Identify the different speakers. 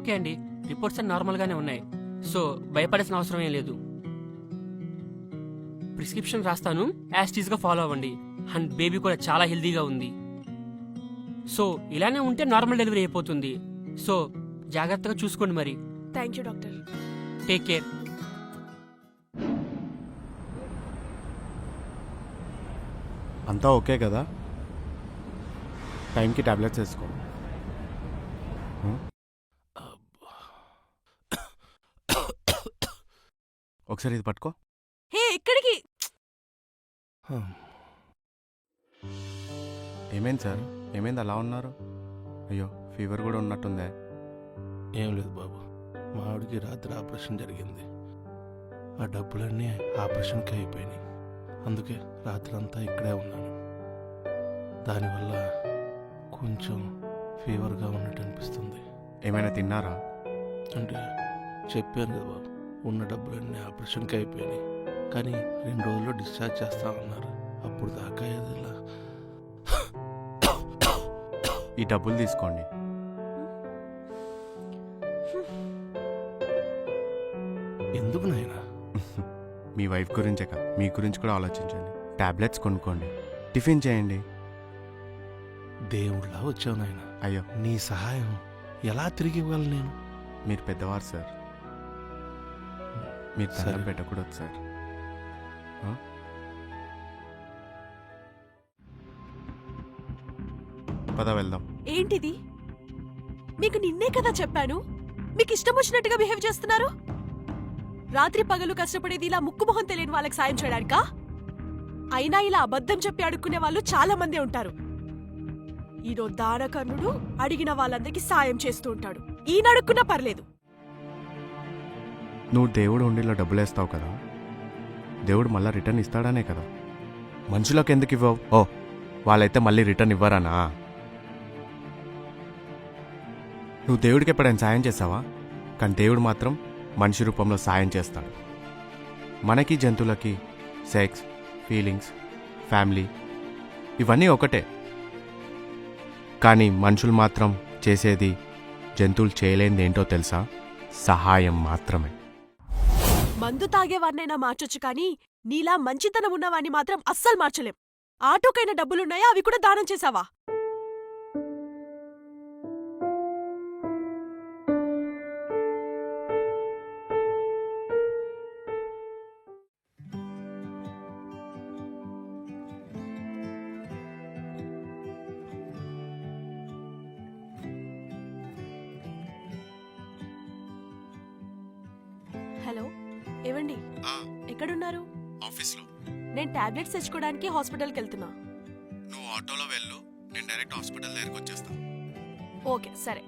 Speaker 1: Okay అండి, reports అన్ని నార్మల్గానే ఉన్నాయి. సో భయపడాల్సిన అవసరం ఏం లేదు. ప్రిస్క్రిప్షన్ రాస్తాను, యాస్టీస్గా ఫాలో అవ్వండి. అండ్ బేబీ కూడా చాలా హెల్దీగా ఉంది. సో ఇలానే ఉంటే నార్మల్ డెలివరీ అయిపోతుంది. సో జాగ్రత్తగా చూసుకోండి మరి.
Speaker 2: Thank you doctor.
Speaker 1: Take care.
Speaker 3: అంతా ఓకే కదా? టైంకి టాబ్లెట్స్ వేసుకో. ఒకసారి ఇది పట్టుకో.
Speaker 2: హే ఎక్కడికి?
Speaker 3: ఏమైంది సార్? ఏమైంది అలా ఉన్నారు? అయ్యో ఫీవర్ కూడా ఉన్నట్టుందే.
Speaker 4: ఏం లేదు బాబు, మా ఆవిడకి రాత్రి ఆపరేషన్ జరిగింది. ఆ డబ్బులన్నీ ఆపరేషన్కి అయిపోయినాయి. అందుకే రాత్రి అంతా ఇక్కడే ఉన్నాను. దానివల్ల కొంచెం ఫీవర్గా ఉన్నట్టు అనిపిస్తుంది.
Speaker 3: ఏమైనా తిన్నారా?
Speaker 4: అంటే చెప్పాను కదా బాబు, ఉన్న డబ్బులన్నీ ఆపరేషన్కి అయిపోయినాయి. కానీ 2 రోజుల్లో డిశ్చార్జ్ చేస్తామన్నారు. అప్పుడు దాకా ఏదిలా.
Speaker 3: ఈ డబ్బులు తీసుకోండి.
Speaker 4: ఎందుకు నాయనా?
Speaker 3: మీ వైఫ్ గురించే కాదు, మీ గురించి కూడా ఆలోచించండి. టాబ్లెట్స్ కొనుక్కోండి, టిఫిన్ చేయండి.
Speaker 4: దేవుళ్ళ వచ్చావు నాయనా.
Speaker 3: అయ్యో
Speaker 4: నీ సహాయం ఎలా తిరిగి ఇవ్వాలి నేను?
Speaker 3: మీరు పెద్దవారు సార్, మీరు
Speaker 4: సరే.
Speaker 3: దండం పెట్టకూడదు సార్. పద వెళ్దాం.
Speaker 2: ఏంటిది? మీకు నిన్నే కదా చెప్పాను, మీకు ఇష్టం వచ్చినట్టుగా బిహేవ్ చేస్తున్నారు. రాత్రి పగలు కష్టపడేది ఇలా ముక్కుమొహం తెలియని వాళ్ళకి సాయం చేయడానికా? అయినా ఇలా అబద్ధం చెప్పి అడుక్కునే వాళ్ళు చాలా మంది ఉంటారు. ఈడో దానకర్ణుడు అడిగిన వాళ్ళందరికీ సాయం చేస్తూ ఉంటాడు. ఈయన అడుక్కున్నా పర్లేదు.
Speaker 3: నువ్వు దేవుడు ఉండిలో డబ్బులు వేస్తావు కదా, దేవుడు మళ్ళీ రిటర్న్ ఇస్తాడనే కదా. మనుషులకు ఎందుకు ఇవ్వవు? ఓ వాళ్ళైతే మళ్ళీ రిటర్న్ ఇవ్వరానా? నువ్వు దేవుడికి ఎప్పుడైనా సాయం చేస్తావా? కానీ దేవుడు మాత్రం మనిషి రూపంలో సాయం చేస్తాడు. మనకి జంతువులకి సెక్స్, ఫీలింగ్స్, ఫ్యామిలీ ఇవన్నీ ఒకటే. కానీ మనుషులు మాత్రం చేసేది జంతువులు చేయలేనిది ఏంటో తెలుసా? సహాయం మాత్రమే.
Speaker 2: మందు తాగేవాడినైనా మార్చొచ్చు కానీ నీలా మంచితనం ఉన్నవాణ్ణి మాత్రం అస్సలు మార్చలేం. ఆటోకైనా డబ్బులున్నాయా? అవి కూడా దానం చేశావా? హలో, ఏవండి, ఎక్కడున్నారు?
Speaker 3: ఆఫీస్లో.
Speaker 2: నేను టాబ్లెట్స్ తెచ్చుకోవడానికి హాస్పిటల్కి వెళ్తున్నా.
Speaker 3: నువ్వు ఆటోలో వెళ్ళు, నేను డైరెక్ట్ హాస్పిటల్ దగ్గరికి వచ్చేస్తాను.
Speaker 2: ఓకే సరే.